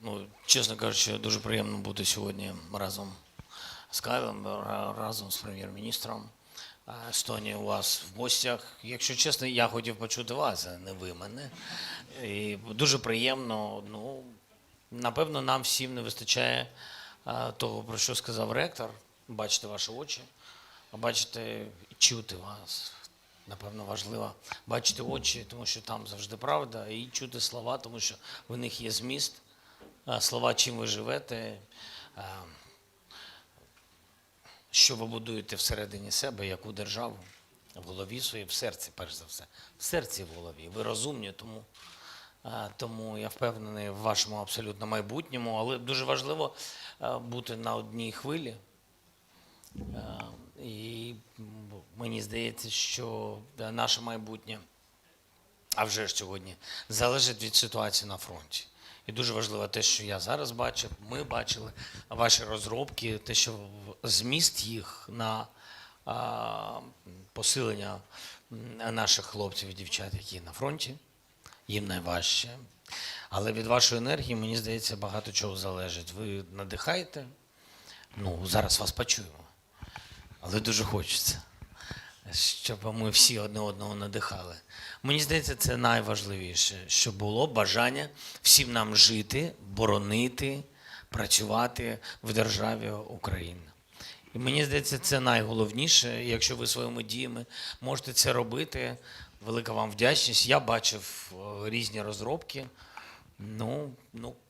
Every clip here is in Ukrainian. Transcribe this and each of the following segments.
Ну, чесно кажучи, дуже приємно бути сьогодні разом з Кайлом, разом з прем'єр-міністром Естонії у вас в гостях. Якщо чесно, я хотів почути вас, а не ви мене. І дуже приємно. Ну, напевно, нам всім не вистачає того, про що сказав ректор. Бачити ваші очі, бачити і чути вас. Напевно, важливо бачити очі, тому що там завжди правда, і чути слова, тому що в них є зміст. Слова, чим ви живете, що ви будуєте всередині себе, яку державу, в голові своїй, в серці, перш за все. В серці, в голові. Ви розумні, тому я впевнений в вашому абсолютно майбутньому, але дуже важливо бути на одній хвилі. І мені здається, що наше майбутнє, а вже ж сьогодні, залежить від ситуації на фронті. І дуже важливо те, що я зараз бачив, ми бачили ваші розробки, те, що зміст їх на посилення наших хлопців і дівчат, які на фронті, їм найважче. Але від вашої енергії, мені здається, багато чого залежить. Ви надихаєте, ну, зараз вас почуємо, але дуже хочеться, щоб ми всі одне одного надихали. Мені здається, це найважливіше, щоб було бажання всім нам жити, боронити, працювати в державі Україна. І мені здається, це найголовніше. Якщо ви своїми діями можете це робити, велика вам вдячність. Я бачив різні розробки. Ну,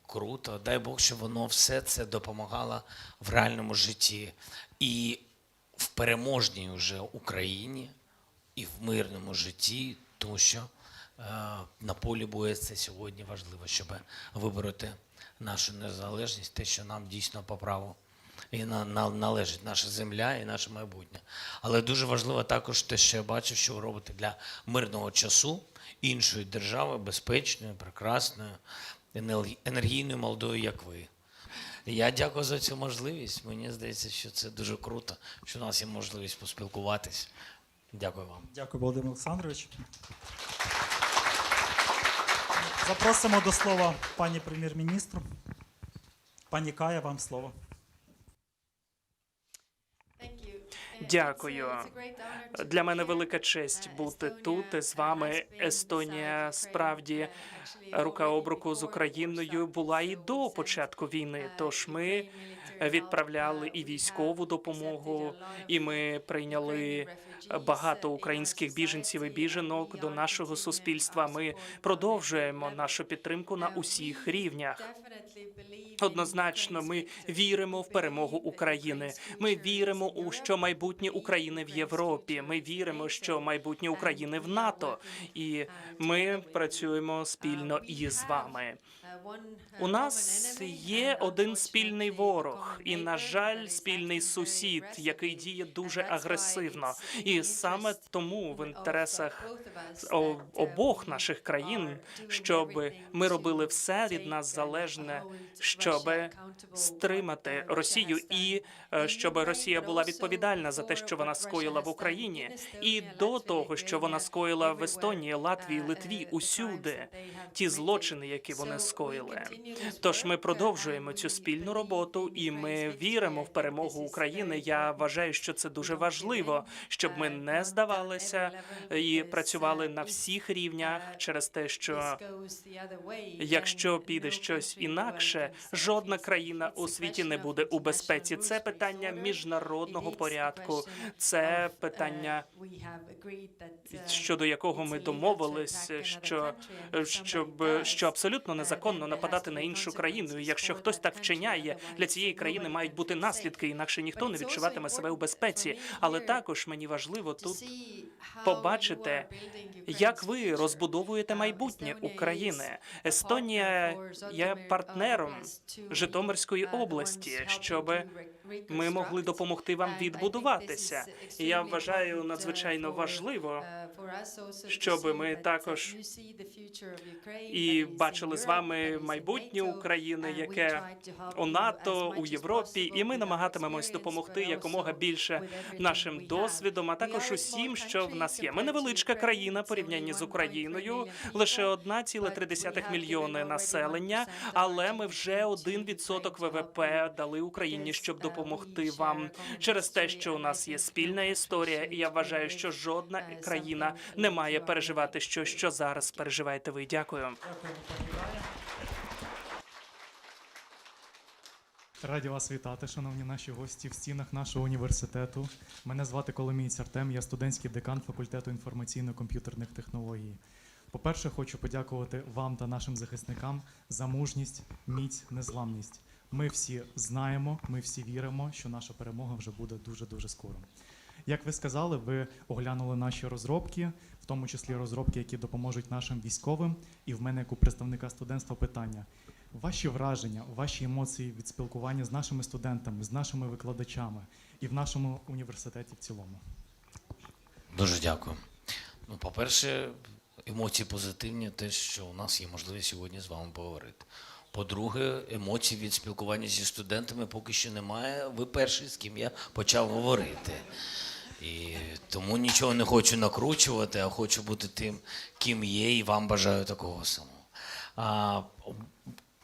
круто. Дай Бог, щоб воно все це допомагало в реальному житті. І в переможній вже Україні, і в мирному житті, тому що на полі бою це сьогодні важливо, щоб вибороти нашу незалежність, те, що нам дійсно по праву і належить наша земля і наше майбутнє. Але дуже важливо також те, що я бачив, що ви робите для мирного часу іншої держави, безпечної, прекрасної, енергійною, молодою, як ви. Я дякую за цю можливість. Мені здається, що це дуже круто, що у нас є можливість поспілкуватись. Дякую вам. Дякую, Володимир Олександрович. Запросимо до слова пані прем'єр-міністру. Пані Кая, вам слово. Дякую. Для мене велика честь бути тут з вами. Естонія справді рука об руку з Україною була і до початку війни. Тож ми відправляли і військову допомогу, і ми прийняли багато українських біженців і біженок до нашого суспільства. Ми продовжуємо нашу підтримку на усіх рівнях. Однозначно, ми віримо в перемогу України. Ми віримо у що майбутнє України в Європі. Ми віримо, що майбутнє України в НАТО. І ми працюємо спільно із вами. У нас є один спільний ворог і, на жаль, спільний сусід, який діє дуже агресивно. І саме тому в інтересах обох наших країн, щоб ми робили все від нас залежне, щоб стримати Росію і щоб Росія була відповідальна за те, що вона скоїла в Україні, і до того, що вона скоїла в Естонії, Латвії, Литві, усюди, ті злочини, які вони скоїли. Тож ми продовжуємо цю спільну роботу, і ми віримо в перемогу України. Я вважаю, що це дуже важливо, щоб ми не здавалися і працювали на всіх рівнях через те, що якщо піде щось інакше, жодна країна у світі не буде у безпеці. Це питання міжнародного порядку, це питання, щодо якого ми домовились, що абсолютно незаконно нападати на іншу країну. І якщо хтось так вчиняє, для цієї країни мають бути наслідки, інакше ніхто не відчуватиме себе у безпеці. Але також мені важливо тут побачити, як ви розбудовуєте майбутнє України. Естонія є партнером Житомирської області, щоб ми могли допомогти вам відбудуватися. І я вважаю надзвичайно важливо, щоб ми також і бачили з вами майбутнє України, яке у НАТО, у Європі, і ми намагатимемось допомогти якомога більше нашим досвідом, а також усім, що в нас є. Ми невеличка країна порівнянні з Україною, лише 1,3 мільйони населення, але ми вже 1% ВВП дали Україні, щоб допомогти вам через те, що у нас є спільна історія, і я вважаю, що жодна країна не має переживати що зараз переживаєте ви. Дякую. Дякуємо, пані Галя. Раді вас вітати, шановні наші гості, в стінах нашого університету. Мене звати Коломієць Артем, я студентський декан факультету інформаційно-комп'ютерних технологій. По-перше, хочу подякувати вам та нашим захисникам за мужність, міць, незламність. Ми всі знаємо, ми всі віримо, що наша перемога вже буде дуже-дуже скоро. Як ви сказали, ви оглянули наші розробки, в тому числі розробки, які допоможуть нашим військовим. І в мене, як у представника студентства, питання. Ваші враження, ваші емоції від спілкування з нашими студентами, з нашими викладачами і в нашому університеті в цілому? Дуже дякую. Ну, по-перше, емоції позитивні, те, що у нас є можливість сьогодні з вами поговорити. По-друге, емоцій від спілкування зі студентами поки що немає. Ви перший, з ким я почав говорити. І тому нічого не хочу накручувати, а хочу бути тим, ким є, і вам бажаю такого самого.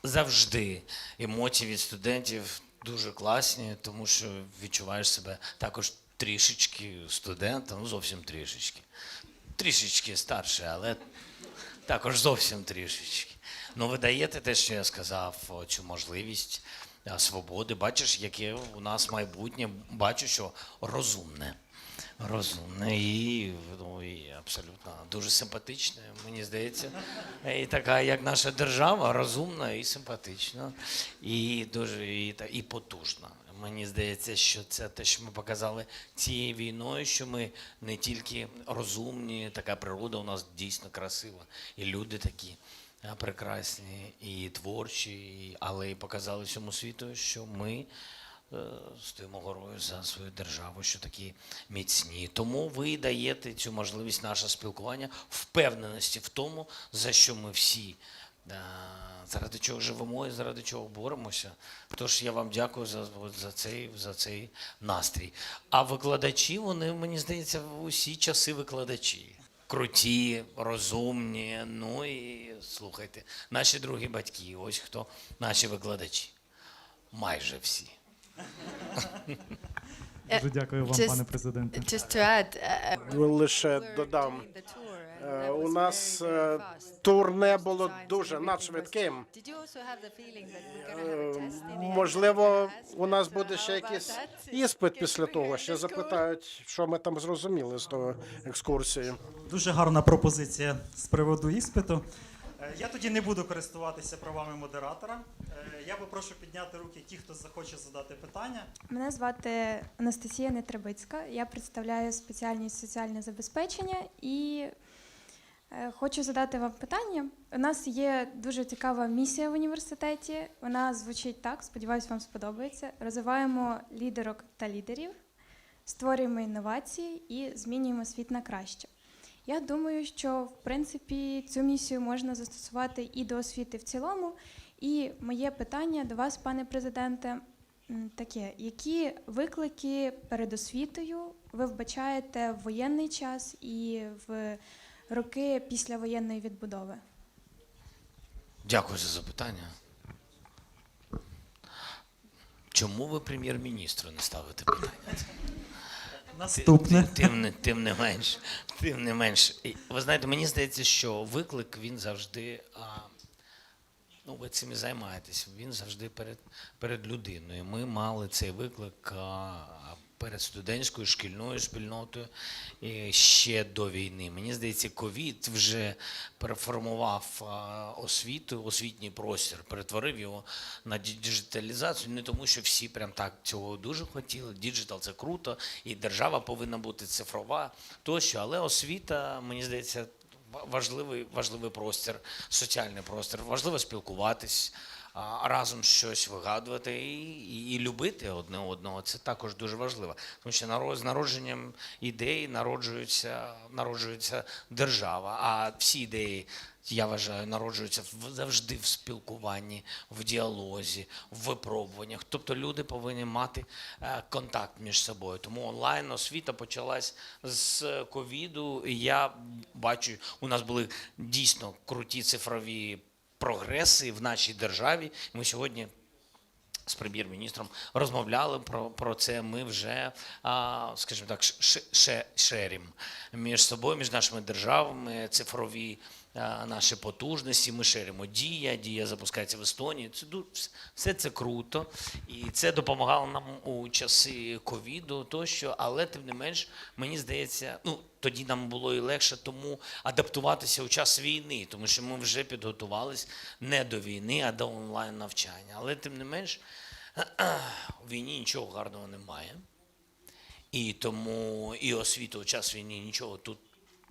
Завжди емоції від студентів дуже класні, тому що відчуваєш себе також трішечки студентом, ну зовсім трішечки. Трішечки старше, але також зовсім трішечки. Ну, ви даєте те, що я сказав, цю можливість свободи. Бачиш, яке у нас майбутнє, бачу, що розумне. Розумне і, ну, і абсолютно дуже симпатичне, мені здається. І така, як наша держава, розумна і симпатична, і дуже і потужна. Мені здається, що це те, що ми показали цією війною, що ми не тільки розумні, така природа у нас дійсно красива, і люди такі прекрасні, і творчі, але і показали всьому світу, що ми стоїмо горою за свою державу, що такі міцні. Тому ви даєте цю можливість, наше спілкування, впевненості в тому, за що ми всі, заради чого живемо і заради чого боремося. Тож я вам дякую за цей настрій. А викладачі, вони, мені здається, в усі часи викладачі. Круті, розумні, ну і слухайте, наші другі батьки, ось хто наші викладачі. Майже всі. Дуже дякую вам, пане президенте. Just to add, Лише додам, у нас турне було дуже надшвидким. did you also have the feeling that we're going to have a test in the end? Можливо, у нас буде ще How about якийсь that? іспит після того. Ще запитають, що ми там зрозуміли з того екскурсії. Дуже гарна пропозиція з приводу іспиту. Я тоді не буду користуватися правами модератора. Я попрошу підняти руки ті, хто захоче задати питання. Мене звати Анастасія Нетребицька. Я представляю спеціальність соціальне забезпечення і хочу задати вам питання. У нас є дуже цікава місія в університеті. Вона звучить так, сподіваюся, вам сподобається. Розвиваємо лідерок та лідерів, створюємо інновації і змінюємо світ на краще. Я думаю, що в принципі цю місію можна застосувати і до освіти в цілому. І моє питання до вас, пане президенте, таке: які виклики перед освітою ви вбачаєте в воєнний час і в роки післявоєнної відбудови? Дякую за запитання. Чому ви прем'єр-міністру не ставите питання? Наступне. Тим не менш. І, ви знаєте, мені здається, що виклик, він завжди, ну ви цим і займаєтесь, він завжди перед людиною. Ми мали цей виклик перед студентською, шкільною спільнотою ще до війни. Мені здається, ковід вже переформував освіту, освітній простір, перетворив його на діджиталізацію, не тому, що всі прям так цього дуже хотіли. Діджитал – це круто, і держава повинна бути цифрова тощо, але освіта, мені здається, важливий простір, соціальний простір, важливо спілкуватись, разом щось вигадувати і любити одне одного. Це також дуже важливо. Тому що з народженням ідей народжується держава, а всі ідеї, я вважаю, народжуються завжди в спілкуванні, в діалозі, в випробуваннях. Тобто люди повинні мати контакт між собою. Тому онлайн-освіта почалась з ковіду. І я бачу, у нас були дійсно круті цифрові прогреси в нашій державі. Ми сьогодні з прем'єр-міністром розмовляли про це. Ми вже, скажімо так, шерім між собою, між нашими державами, цифрові наші потужності. Ми шеримо Дія запускається в Естонії. Все це круто. І це допомагало нам у часи ковіду тощо. Але, тим не менш, мені здається, тоді нам було і легше тому адаптуватися у час війни, тому що ми вже підготувались не до війни, а до онлайн-навчання. Але, тим не менш, у війні нічого гарного немає. І тому і освіта у час війни нічого тут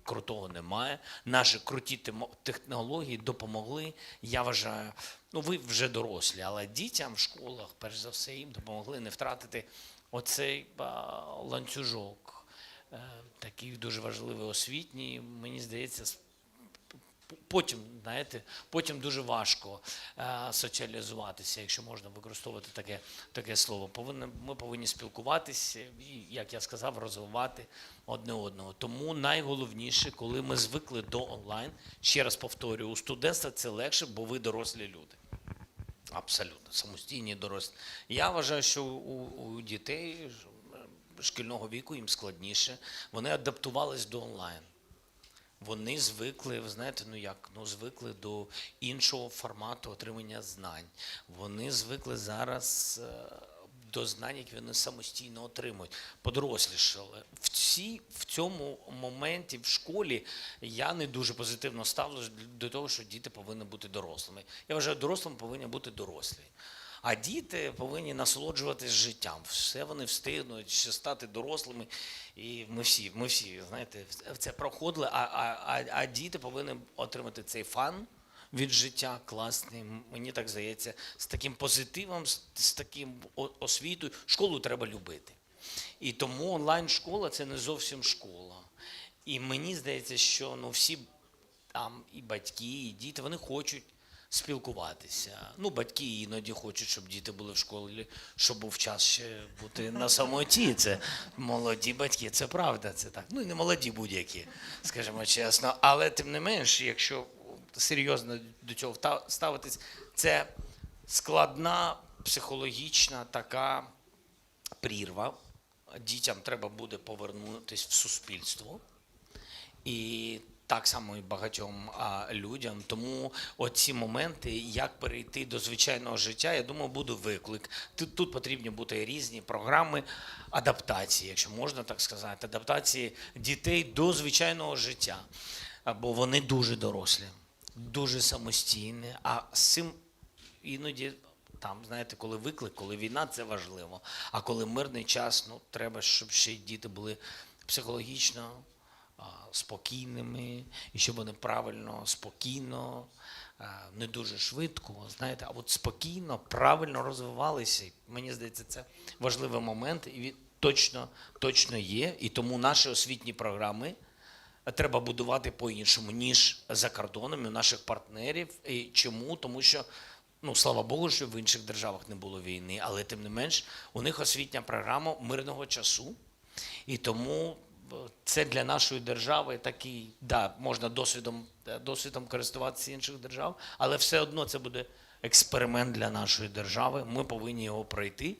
крутого немає. Наші круті технології допомогли, я вважаю, ви вже дорослі, але дітям в школах, перш за все, їм допомогли не втратити оцей ланцюжок, такий дуже важливий освітній, мені здається, потім дуже важко соціалізуватися, якщо можна використовувати таке слово. Ми повинні спілкуватися і, як я сказав, розвивати одне одного. Тому найголовніше, коли ми звикли до онлайн, ще раз повторюю, у студентства це легше, бо ви дорослі люди. Абсолютно, самостійні дорослі. Я вважаю, що у дітей шкільного віку їм складніше. Вони адаптувались до онлайн. Вони звикли, ви знаєте, звикли до іншого формату отримання знань. Вони звикли зараз до знань, які вони самостійно отримують. Подорослішали. В цьому моменті в школі я не дуже позитивно ставлюсь до того, що діти повинні бути дорослими. Я вважаю, дорослими повинні бути дорослі. А діти повинні насолоджуватись життям. Все вони встигнуть ще стати дорослими. І ми всі, знаєте, це проходили. А діти повинні отримати цей фан від життя класний, мені так здається, з таким позитивом, з таким освітою. Школу треба любити. І тому онлайн-школа – це не зовсім школа. І мені здається, що всі там і батьки, і діти, вони хочуть спілкуватися. Батьки іноді хочуть, щоб діти були в школі, щоб був час ще бути на самоті. Це молоді батьки, це правда, це так. І не молоді будь-які, скажімо чесно. Але тим не менш, якщо серйозно до цього ставитись, це складна психологічна така прірва. Дітям треба буде повернутися в суспільство. І так само і багатьом людям. Тому оці моменти, як перейти до звичайного життя, я думаю, буде виклик. Тут потрібні бути різні програми адаптації, якщо можна так сказати, адаптації дітей до звичайного життя. Бо вони дуже дорослі, дуже самостійні, а з цим іноді, знаєте, коли виклик, коли війна, це важливо. А коли мирний час, треба, щоб ще й діти були психологічно спокійними, і щоб вони правильно, спокійно, не дуже швидко, знаєте, а от спокійно, правильно розвивалися. Мені здається, це важливий момент, і він точно є. І тому наші освітні програми треба будувати по-іншому, ніж за кордоном у наших партнерів. І чому? Тому що, слава Богу, що в інших державах не було війни, але тим не менш, у них освітня програма мирного часу. І тому це для нашої держави такий, можна досвідом користуватися інших держав, але все одно це буде експеримент для нашої держави. Ми повинні його пройти.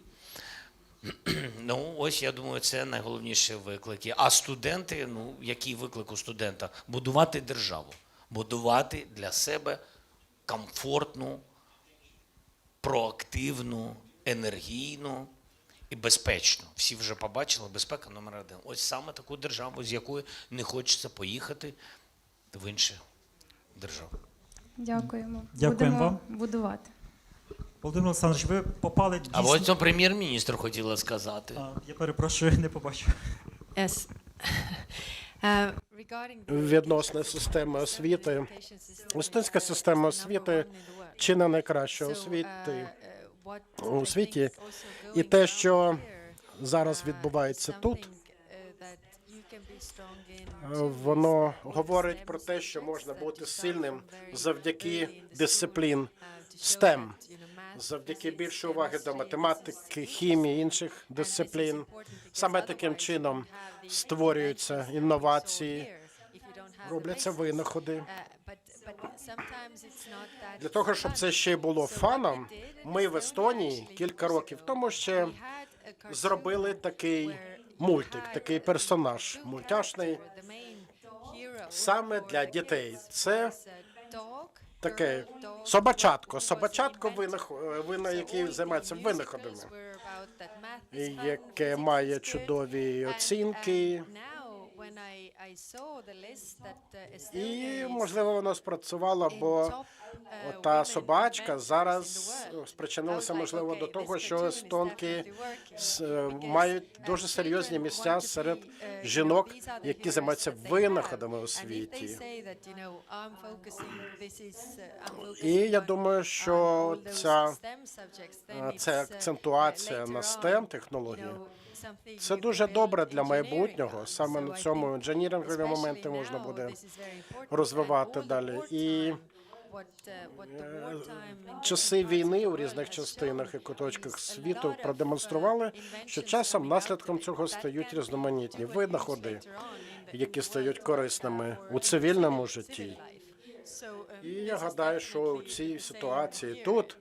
Ось, я думаю, це найголовніші виклики. А студенти, який виклик у студента? Будувати державу. Будувати для себе комфортну, проактивну, енергійну і безпечно. Всі вже побачили, безпека номер 1. Ось саме таку державу, з якої не хочеться поїхати в інші держави. Дякуємо. Дякуємо Будемо вам. будувати. Володимир Олександрович, ви попали дійсно... А ось це прем'єр-міністр хотіла сказати. Я перепрошую, не побачив. Yes. Regarding the Відносно системи освіти, естонська система освіти чи не найкраща у світі. І те, що зараз відбувається тут, воно говорить про те, що можна бути сильним завдяки дисциплін STEM, завдяки більшої уваги до математики, хімії, інших дисциплін. Саме таким чином створюються інновації, робляться винаходи. Для того, щоб це ще й було фаном, ми в Естонії кілька років тому ще зробили такий мультик, такий персонаж мультяшний саме для дітей. Це таке собачатко, який займається винаходами, яке має чудові оцінки. І, можливо, воно спрацювало, бо та собачка зараз спричинилася, можливо, до того, що естонки мають дуже серйозні місця серед жінок, які займаються винаходами у світі. І я думаю, що ця акцентуація на STEM-технології – це дуже добре для майбутнього. Саме на цьому інженірингові моменти можна буде розвивати далі. І часи війни у різних частинах і куточках світу продемонстрували, що часом наслідком цього стають різноманітні винаходи, які стають корисними у цивільному житті. І я гадаю, що у цій ситуації тут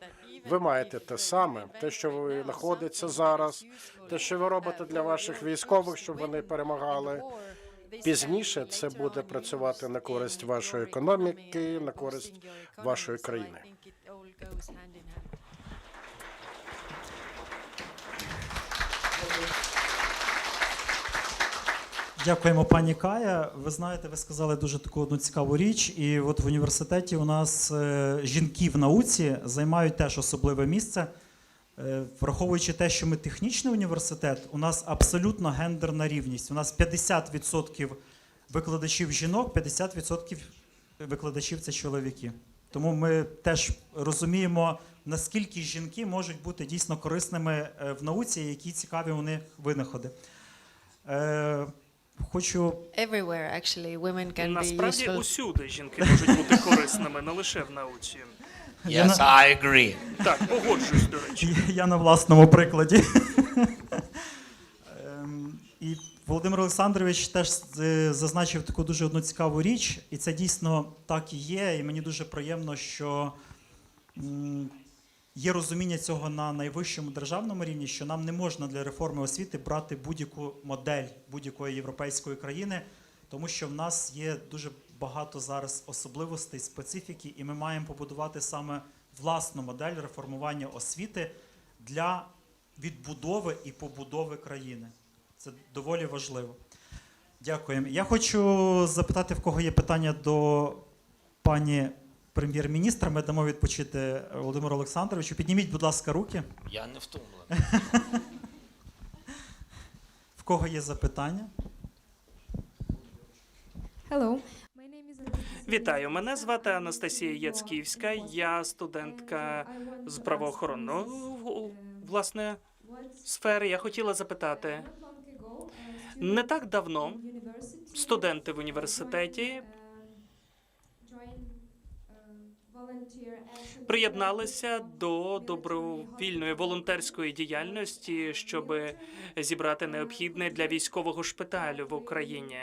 ви маєте те саме, те, що ви знаходиться зараз, те, що ви робите для ваших військових, щоб вони перемагали. Пізніше це буде працювати на користь вашої економіки, на користь вашої країни. Дякуємо, пані Кая. Ви знаєте, ви сказали дуже таку одну цікаву річ. І от в університеті у нас жінки в науці займають теж особливе місце. Враховуючи те, що ми технічний університет, у нас абсолютно гендерна рівність. У нас 50% викладачів жінок, 50% викладачів – це чоловіки. Тому ми теж розуміємо, наскільки жінки можуть бути дійсно корисними в науці, які цікаві у них винаходи. Хочу... Насправді усюди жінки можуть бути корисними, не лише в науці. Yes, I agree. Так, погоджуюсь, до речі. Я на власному прикладі. І Володимир Олександрович теж зазначив таку дуже одну цікаву річ, і це дійсно так і є, і мені дуже приємно, що є розуміння цього на найвищому державному рівні, що нам не можна для реформи освіти брати будь-яку модель будь-якої європейської країни, тому що в нас є дуже багато зараз особливостей, специфіки, і ми маємо побудувати саме власну модель реформування освіти для відбудови і побудови країни. Це доволі важливо. Дякуємо. Я хочу запитати, в кого є питання до пані прем'єр-міністра. Ми дамо відпочити Володимиру Олександровичу. Підніміть, будь ласка, руки. Я не втомлений. В кого є запитання? Hello. Вітаю, мене звати Анастасія Яцківська, я студентка з правоохоронної, власне, сфери. Я хотіла запитати, не так давно студенти в університеті приєдналися до добровільної волонтерської діяльності, щоб зібрати необхідне для військового шпиталю в Україні.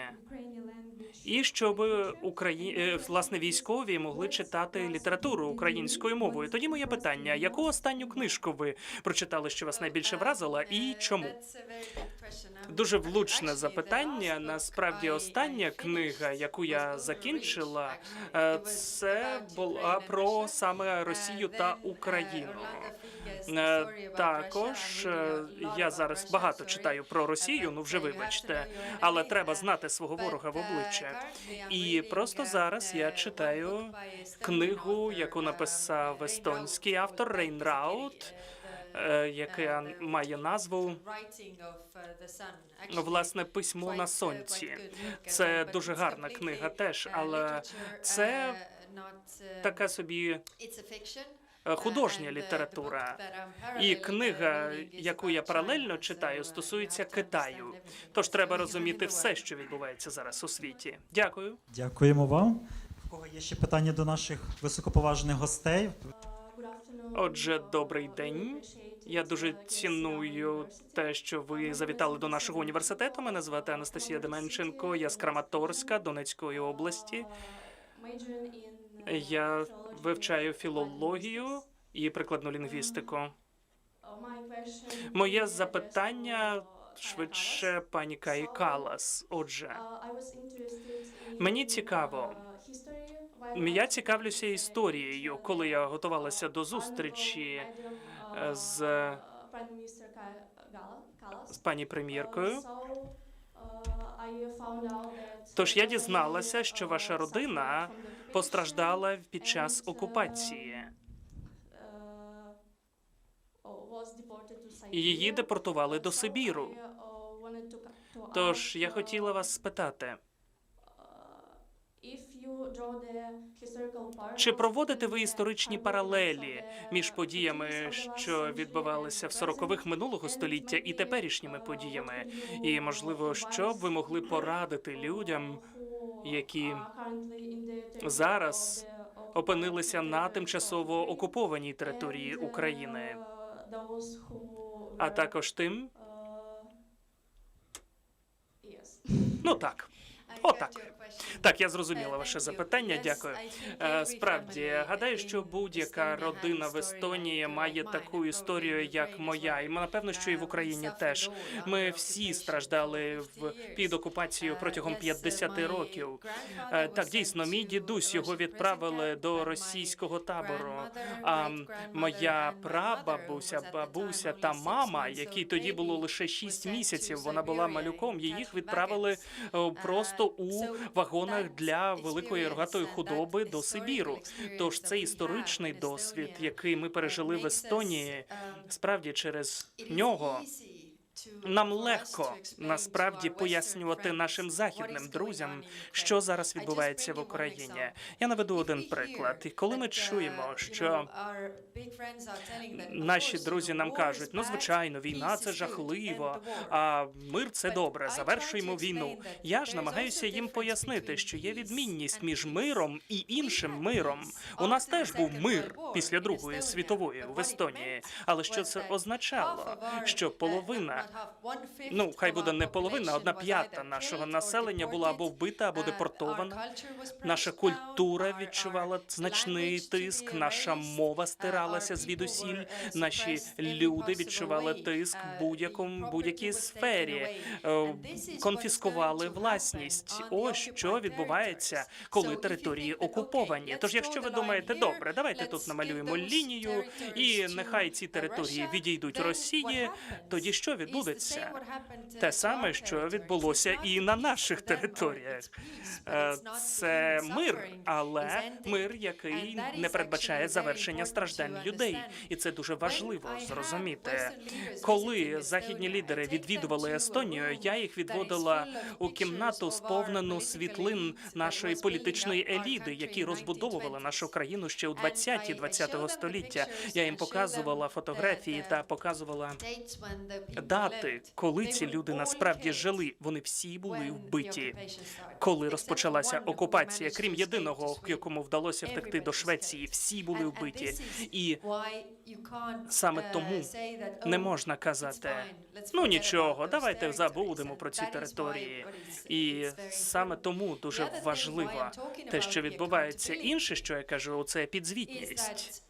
І щоб власне військові могли читати літературу українською мовою. Тоді моє питання: яку останню книжку ви прочитали, що вас найбільше вразила, і чому? Дуже влучне запитання. Насправді, остання книга, яку я закінчила, це була про саме Росію та Україну. Також я зараз багато читаю про Росію, ну вже вибачте, але треба знати свого ворога в обличчя. І просто зараз я читаю книгу, яку написав естонський автор Рейн Раут, яка має назву, власне, «Письмо на сонці». Це дуже гарна книга теж, але це така собі художня література. І книга, яку я паралельно читаю, стосується Китаю. Тож треба розуміти все, що відбувається зараз у світі. Дякую. Дякуємо вам. В кого є ще питання до наших високоповажних гостей? Отже, добрий день. Я дуже ціную те, що ви завітали до нашого університету. Мене звати Анастасія Деменченко. Я з Краматорська, Донецької області. Я вивчаю філологію і прикладну лінгвістику. Моє запитання швидше пані Каї Каллас. Отже, мені цікаво. Я цікавлюся історією, коли я готувалася до зустрічі з пані прем'єркою. Тож я дізналася, що ваша родина постраждала під час окупації. І її депортували до Сибіру. Тож я хотіла вас спитати, чи проводите ви історичні паралелі між подіями, що відбувалися в 40-х минулого століття, і теперішніми подіями? І, можливо, що б ви могли порадити людям, які зараз опинилися на тимчасово окупованій території України, а також тим? Ну так. Отак. Так, я зрозуміла ваше запитання. Дякую. Справді, гадаю, що будь-яка родина в Естонії має таку історію, як моя. І напевно, що і в Україні теж. Ми всі страждали під окупацією протягом 50 років. Так, дійсно, мій дідусь, його відправили до російського табору. А моя прабабуся, бабуся та мама, якій тоді було лише 6 місяців, вона була малюком, їх відправили просто у вагонах для великої рогатої худоби до Сибіру. Тож це історичний досвід, який ми пережили в Естонії, справді через нього нам легко насправді пояснювати нашим західним друзям, що зараз відбувається в Україні. Я наведу один приклад. І коли ми чуємо, що наші друзі нам кажуть, ну, звичайно, війна – це жахливо, а мир – це добре, завершуємо війну. Я ж намагаюся їм пояснити, що є відмінність між миром і іншим миром. У нас теж був мир після Другої світової в Естонії. Але що це означало? Що половина, ну, хай буде не половина, 1/5 нашого населення була або вбита, або депортована. Наша культура відчувала значний тиск, наша мова стиралася звідусіль, наші люди відчували тиск в будь-якій сфері, конфіскували власність. Ось що відбувається, коли території окуповані. Тож, якщо ви думаєте, добре, давайте тут намалюємо лінію, і нехай ці території відійдуть Росії, тоді що відбудеться? Те саме, що відбулося і на наших територіях. Це мир, але мир, який не передбачає завершення страждань людей. І це дуже важливо зрозуміти. Коли західні лідери відвідували Естонію, я їх відводила у кімнату, сповнену світлин нашої політичної еліти, які розбудовували нашу країну ще у 20-го століття. Я їм показувала фотографії та показувала дати, коли ці люди насправді жили. Вони всі були вбиті. Коли розпочалася окупація, крім єдиного, якому вдалося втекти до Швеції, всі були вбиті. І саме тому не можна казати, ну нічого, давайте забудемо про ці території. І саме тому дуже важливо те, що відбувається. Інше, що я кажу, це підзвітність.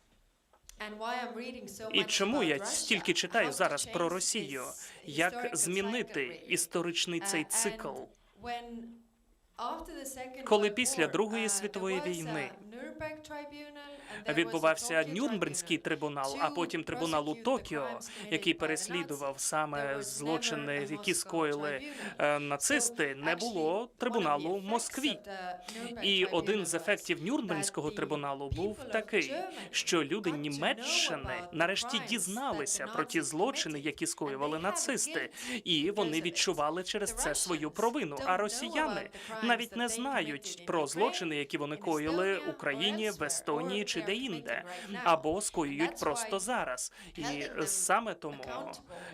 І чому я стільки читаю зараз про Росію? Як змінити історичний цей цикл? Коли після Другої світової війни відбувався Нюрнберзький трибунал, а потім трибунал у Токіо, який переслідував саме злочини, які скоїли нацисти, не було трибуналу в Москві. І один з ефектів Нюрнберзького трибуналу був такий, що люди Німеччини нарешті дізналися про ті злочини, які скоювали нацисти, і вони відчували через це свою провину. А росіяни навіть не знають про злочини, які вони коїли в Україні, в Естонії чи де-інде, або скоюють просто зараз. І саме тому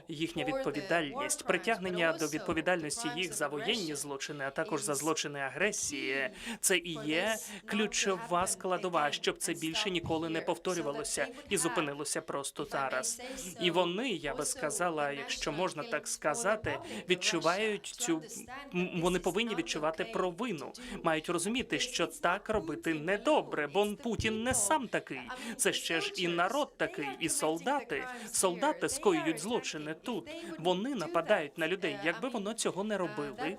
їхня відповідальність, притягнення до відповідальності їх за воєнні злочини, а також за злочини агресії, це і є ключова складова, щоб це більше ніколи не повторювалося і зупинилося просто зараз. І вони, я би сказала, якщо можна так сказати, відчувають вони повинні відчувати провину, мають розуміти, що так робити недобре, бо Путін не сам такий, це ще ж і народ такий, і солдати. Солдати скоюють злочини тут, вони нападають на людей. Якби воно цього не робили,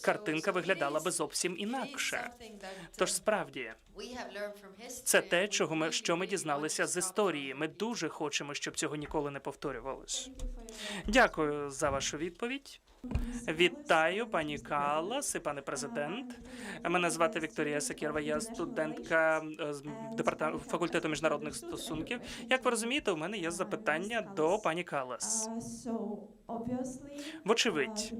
картинка виглядала би зовсім інакше. Тож справді, це те, що ми дізналися з історії. Ми дуже хочемо, щоб цього ніколи не повторювалось. Дякую за вашу відповідь. Вітаю, пані Каллас і пане президент. Мене звати Вікторія Сакєрова, я студентка з факультету міжнародних стосунків. Як ви розумієте, у мене є запитання до пані Каллас. Вочевидь,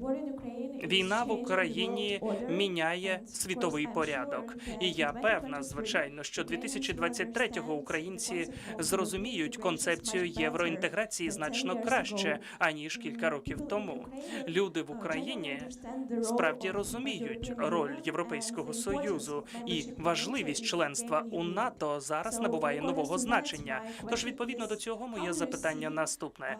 війна в Україні міняє світовий порядок. І я певна, звичайно, що 2023-го українці зрозуміють концепцію євроінтеграції значно краще, аніж кілька років тому. Люди в Україні справді розуміють роль Європейського Союзу, і важливість членства у НАТО зараз набуває нового значення. Тож, відповідно до цього, моє запитання наступне.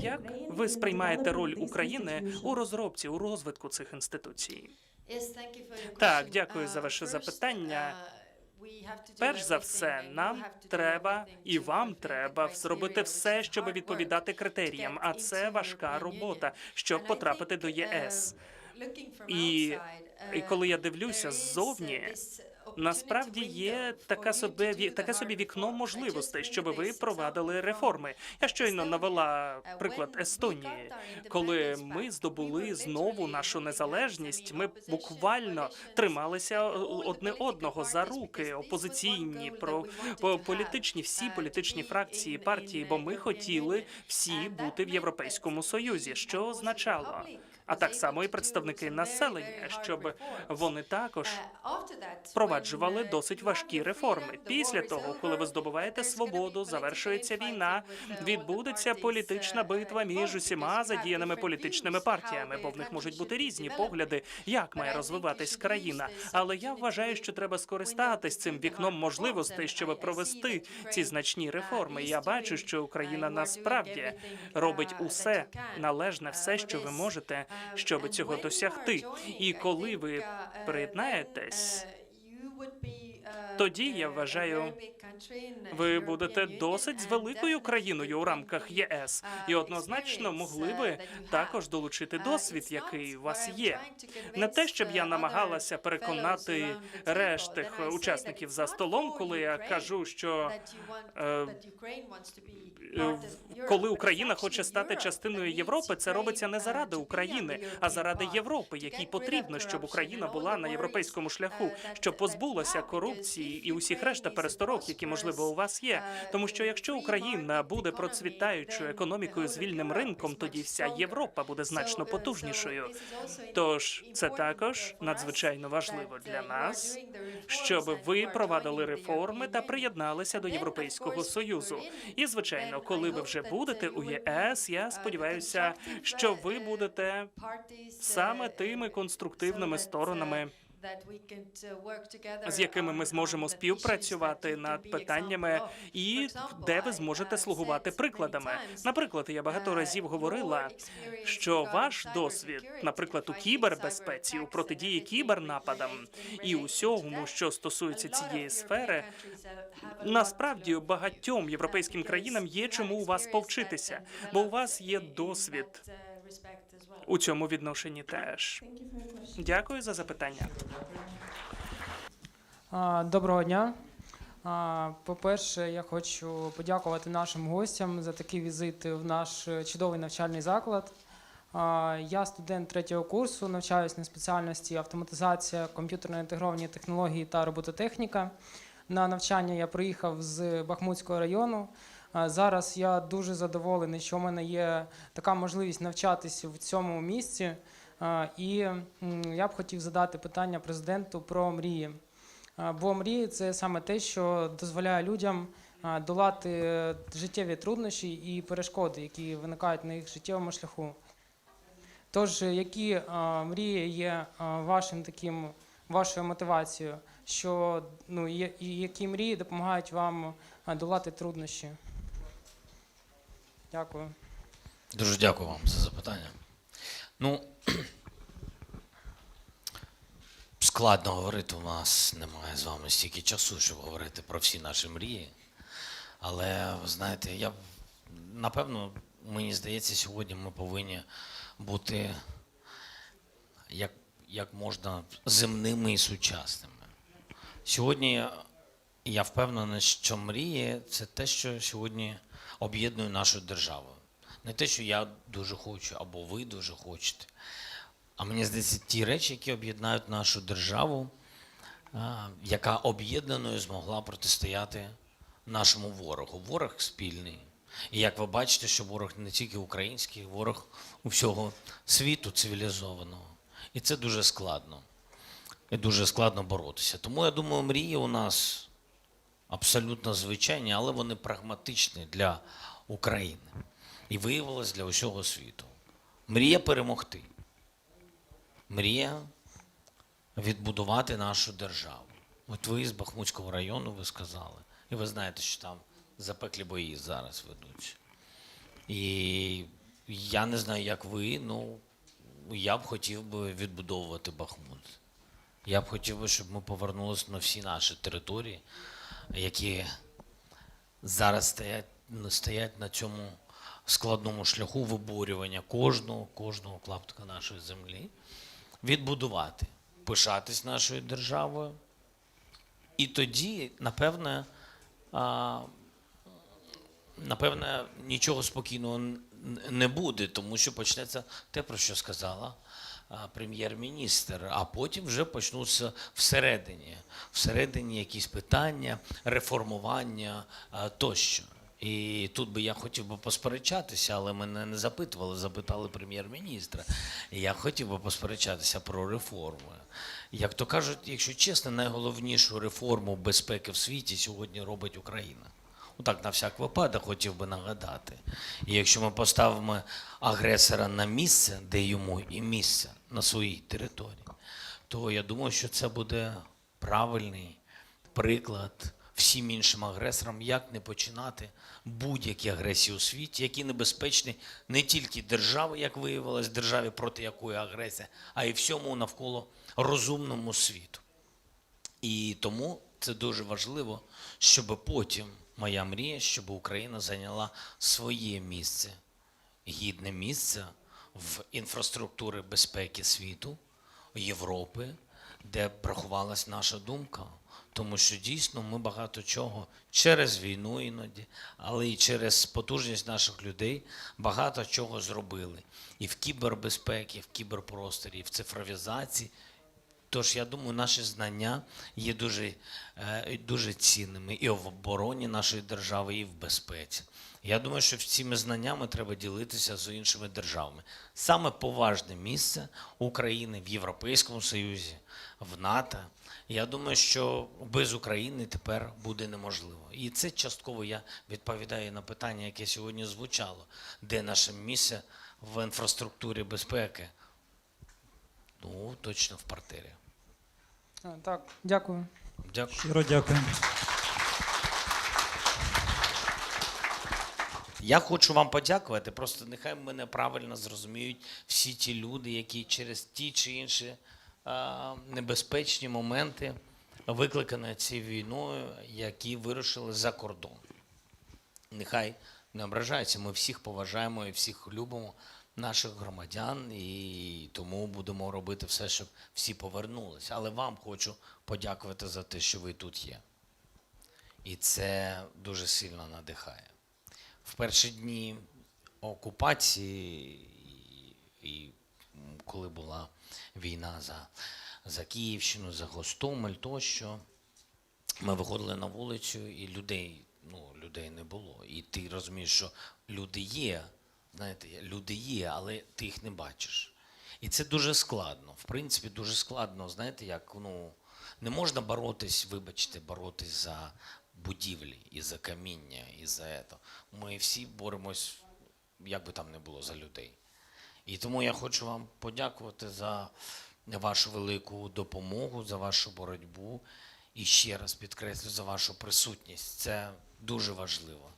Як ви сприймаєте роль України у розробці, у розвитку цих інституцій? Так, дякую за ваше запитання. Перш за все, нам треба і вам треба зробити все, щоб відповідати критеріям, а це важка робота, щоб потрапити до ЄС. І коли я дивлюся ззовні, насправді є таке собі вікно можливостей, щоб ви провадили реформи. Я щойно навела приклад Естонії. Коли ми здобули знову нашу незалежність, ми буквально трималися одне одного за руки, опозиційні, всі політичні фракції, партії, бо ми хотіли всі бути в Європейському Союзі. Що означало? А так само і представники населення, щоб вони також впроваджували досить важкі реформи. Після того, коли ви здобуваєте свободу, завершується війна, відбудеться політична битва між усіма задіяними політичними партіями, бо в них можуть бути різні погляди, як має розвиватись країна. Але я вважаю, що треба скористатись цим вікном можливостей, щоб провести ці значні реформи. І я бачу, що Україна насправді робить усе належне, все, що ви можете, щоб цього досягти. І коли ви приєднаєтесь, тоді, я вважаю, ви будете досить з великою країною у рамках ЄС. І однозначно могли би також долучити досвід, який у вас є. Не те, щоб я намагалася переконати рештих учасників за столом, коли я кажу, що коли Україна хоче стати частиною Європи, це робиться не заради України, а заради Європи, якій потрібно, щоб Україна була на європейському шляху, щоб позбулася корупції і усіх решта пересторог, які, можливо, у вас є. Тому що якщо Україна буде процвітаючою економікою з вільним ринком, тоді вся Європа буде значно потужнішою. Тож це також надзвичайно важливо для нас, щоб ви провадили реформи та приєдналися до Європейського Союзу. І, звичайно, коли ви вже будете у ЄС, я сподіваюся, що ви будете саме тими конструктивними сторонами, з якими ми зможемо співпрацювати над питаннями і де ви зможете слугувати прикладами. Наприклад, я багато разів говорила, що ваш досвід, наприклад, у кібербезпеці, у протидії кібернападам і усьому, що стосується цієї сфери, насправді багатьом європейським країнам є чому у вас повчитися, бо у вас є досвід у цьому відношенні теж. Дякую за запитання. Доброго дня. По-перше, я хочу подякувати нашим гостям за такий візит в наш чудовий навчальний заклад. Я студент 3-го курсу, навчаюсь на спеціальності автоматизація, комп'ютерно інтегровані технології та робототехніка. На навчання я приїхав з Бахмутського району. Зараз я дуже задоволений, що в мене є така можливість навчатися в цьому місці. І я б хотів задати питання президенту про мрії. Бо мрії це саме те, що дозволяє людям долати життєві труднощі і перешкоди, які виникають на їх життєвому шляху. Тож, які мрії є вашою мотивацією, і які мрії допомагають вам долати труднощі? Дякую. Дуже дякую вам за запитання. Ну, складно говорити, у нас немає з вами стільки часу, щоб говорити про всі наші мрії. Але, ви знаєте, напевно, мені здається, сьогодні ми повинні бути як можна земними і сучасними. Сьогодні я впевнений, що мрії – це те, що сьогодні об'єднує нашу державу. Не те, що я дуже хочу, або ви дуже хочете. А мені здається, ті речі, які об'єднають нашу державу, яка об'єднаною змогла протистояти нашому ворогу. Ворог спільний. І як ви бачите, що ворог не тільки український, ворог у всього світу цивілізованого. І це дуже складно. І дуже складно боротися. Тому, я думаю, мрії у нас абсолютно звичайні, але вони прагматичні для України. І виявилось для усього світу. Мрія перемогти. Мрія відбудувати нашу державу. От ви з Бахмутського району, ви сказали. І ви знаєте, що там запеклі бої зараз ведуться. І я не знаю, як ви, я б хотів би відбудовувати Бахмут. Я б хотів би, щоб ми повернулися на всі наші території, які зараз стоять на цьому складному шляху виборювання кожного клаптика нашої землі, відбудувати, пишатись нашою державою. І тоді, напевне, нічого спокійного не буде, тому що почнеться те, про що сказала прем'єр-міністр, а потім вже почнуться всередині якісь питання, реформування тощо. І тут би я хотів би посперечатися, але мене не запитували, запитали прем'єр-міністра. І я хотів би посперечатися про реформи. Як то кажуть, якщо чесно, найголовнішу реформу безпеки в світі сьогодні робить Україна. Отак, на всяк випадок, хотів би нагадати. І якщо ми поставимо агресора на місце, де йому і місце, на своїй території, то я думаю, що це буде правильний приклад всім іншим агресорам, як не починати будь-які агресії у світі, які небезпечні не тільки держави, як виявилось, державі, проти якої агресія, а й всьому навколо розумному світу. І тому це дуже важливо, щоб потім, моя мрія, щоб Україна зайняла своє місце, гідне місце в інфраструктурі безпеки світу, Європи, де прахувалась наша думка. Тому що дійсно ми багато чого через війну іноді, але і через потужність наших людей багато чого зробили. І в кібербезпеці, і в кіберпросторі, і в цифровізації. Тож, я думаю, наші знання є дуже цінними і в обороні нашої держави, і в безпеці. Я думаю, що цими знаннями треба ділитися з іншими державами. Саме поважне місце України в Європейському Союзі, в НАТО. Я думаю, що без України тепер буде неможливо. І це частково я відповідаю на питання, яке сьогодні звучало. Де наше місце в інфраструктурі безпеки? Точно в партері. Так, дякую. Дякую. Щиро дякую. Я хочу вам подякувати, просто нехай мене правильно зрозуміють всі ті люди, які через ті чи інші небезпечні моменти, викликані цією війною, які вирушили за кордон. Нехай не ображаються, ми всіх поважаємо і всіх любимо, наших громадян, і тому будемо робити все, щоб всі повернулися. Але вам хочу подякувати за те, що ви тут є. І це дуже сильно надихає. В перші дні окупації, і коли була війна за Київщину, за Гостомель тощо, ми виходили на вулицю, і людей не було. І ти розумієш, що люди є, люди є, але ти їх не бачиш. І це дуже складно. В принципі, дуже складно, Не можна боротись, вибачте, боротись за будівлі і за каміння, і за це. Ми всі боремось, як би там не було, за людей. І тому я хочу вам подякувати за вашу велику допомогу, за вашу боротьбу. І ще раз підкреслю за вашу присутність. Це дуже важливо.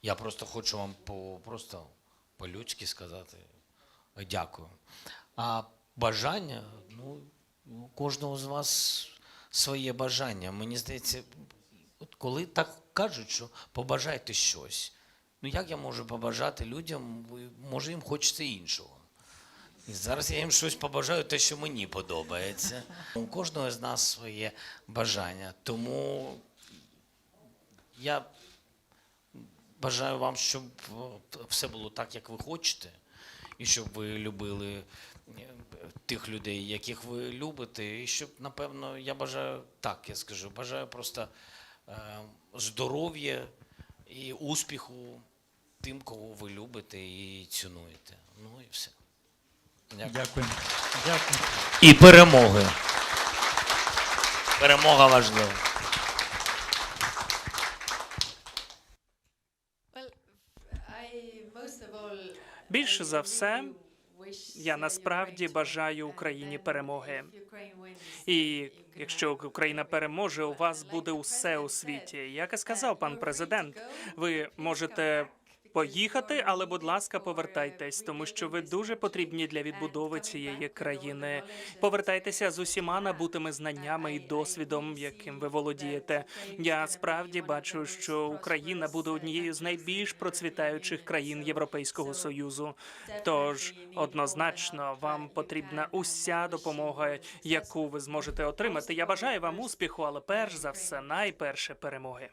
Я просто хочу вам просто по-людськи сказати дякую. А бажання, ну, у кожного з вас своє бажання. Мені здається, от коли так кажуть, що побажайте щось, ну як я можу побажати людям, може їм хочеться іншого. І зараз я їм щось побажаю, те, що мені подобається. У кожного з нас своє бажання. Тому я бажаю вам, щоб все було так, як ви хочете, і щоб ви любили тих людей, яких ви любите, і щоб, напевно, я бажаю, так я скажу, бажаю просто здоров'я і успіху тим, кого ви любите і цінуєте. Ну і все. Дякую. Дякую. Дякую. І перемоги. Перемога важлива. Well, most of all, Більше за I все, really wish, я насправді Ukraine to бажаю win. Україні And перемоги. if Ukraine wins, І you can якщо have Україна everything. переможе, у вас Like буде the усе у president світі. said, Як і сказав пан you're free to президент, go, ви please come можете back, because поїхати, you're але, будь needed ласка, for повертайтесь, тому що ви rebuilding this дуже country. потрібні для And відбудови coming цієї back with all the країни. knowledge and Повертайтеся з experience усіма you have. набутими знаннями і досвідом, яким ви володієте. Я справді бачу, що Україна буде однією з найбільш процвітаючих країн Європейського Союзу. Тож, однозначно, вам потрібна уся допомога, яку ви зможете отримати. Я бажаю вам успіху, але перш за все, найперше перемоги.